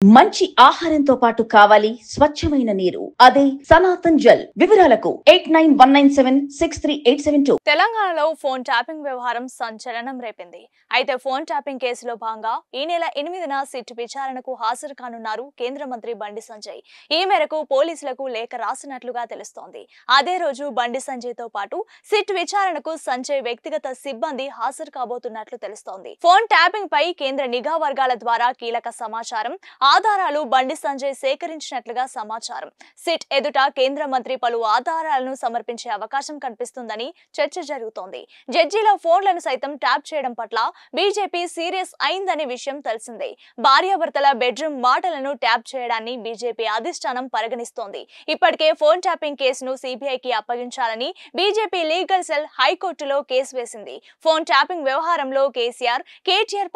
మంచి ఆహారంతో పాటు కావాలి స్వచ్ఛమైన నీరు. అదే సనాతన్ జల్. వివరాలకు 8919763872. తెలంగాణలో ఫోన్ ట్యాపింగ్ వ్యవహారం సంచలనం రేపింది. అయితే ఫోన్ ట్యాపింగ్ కేసులో భాగంగా ఈ నెల 8న సిట్ విచారణకు హాజరు కానున్నారు కేంద్ర మంత్రి బండి సంజయ్. ఈ మేరకు పోలీసులకు లేఖ రాసినట్లుగా తెలుస్తోంది. అదే రోజు బండి సంజయ్ తో పాటు సిట్ విచారణకు సంజయ్ వ్యక్తిగత సిబ్బంది హాజరు కాబోతున్నట్లు తెలుస్తోంది. ఫోన్ ట్యాపింగ్ పై కేంద్ర నిఘా వర్గాల ద్వారా కీలక సమాచారం, ఆధారాలు బండి సంజయ్ సేకరించినట్లుగా సమాచారం. సిట్ ఎదుట కేంద్ర మంత్రి పలు ఆధారాలను సమర్పించే అవకాశం కనిపిస్తుందని చర్చ జరుగుతోంది. జడ్జీల ఫోన్లను సైతం ట్యాప్ చేయడం పట్ల బీజేపీ సీరియస్ అయిందనే విషయం తెలిసిందే. భార్యాభర్తల బెడ్రూమ్ మాటలను ట్యాప్ చేయడాన్ని బీజేపీ అధిష్టానం పరిగణిస్తోంది. ఇప్పటికే ఫోన్ ట్యాపింగ్ కేసును సిబిఐకి అప్పగించాలని బీజేపీ లీగల్ సెల్ హైకోర్టులో కేసు వేసింది. ఫోన్ ట్యాపింగ్ వ్యవహారంలో కేటీఆర్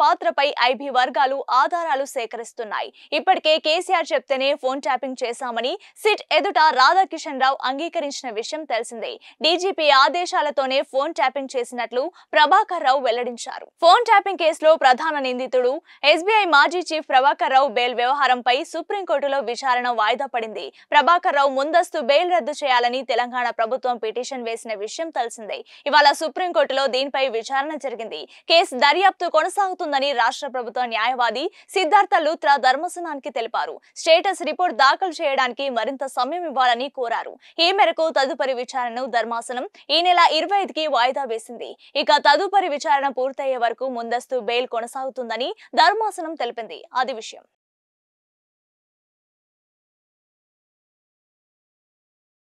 పాత్రపై ఐబీ వర్గాలు ఆధారాలు సేకరిస్తున్నాయి. ఇప్పటికే కేసీఆర్ చెప్తేనే ఫోన్ ట్యాపింగ్ చేశామని సిట్ ఎదుట రాధాకిషన్ రావు అంగీకరించిన విషయం తెలిసిందే. డీజీపీ ఆదేశాలతోనే ఫోన్ ట్యాపింగ్ చేసినట్లు ప్రభాకర్ రావు వెల్లడించారు. ఫోన్ ట్యాపింగ్ కేసులో ప్రధాన నిందితుడు ఎస్బీఐ మాజీ చీఫ్ ప్రభాకర్ రావు బెయిల్ వ్యవహారంపై సుప్రీంకోర్టులో విచారణ వాయిదా పడింది. ప్రభాకర్ రావు ముందస్తు బెయిల్ రద్దు చేయాలని తెలంగాణ ప్రభుత్వం పిటిషన్ వేసిన విషయం తెలిసిందే. ఇవాళ సుప్రీంకోర్టులో దీనిపై విచారణ జరిగింది. కేసు దర్యాప్తు కొనసాగుతుందని రాష్ట్ర ప్రభుత్వ న్యాయవాది సిద్ధార్థ లూత్రా ధర్మాసనానికి తెలిపారు. స్టేటస్ రిపోర్ట్ దాఖలు చేయడానికి మరింత సమయం ఇవ్వాలని కోరారు. ఈ మేరకు తదుపరి విచారణను ధర్మాసనం ఈ నెల 25కి వాయిదా వేసింది. ఇక తదుపరి విచారణ పూర్తయ్యే వరకు ముందస్తు బెయిల్ కొనసాగుతుందని ధర్మాసనం తెలిపింది. అది విషయం.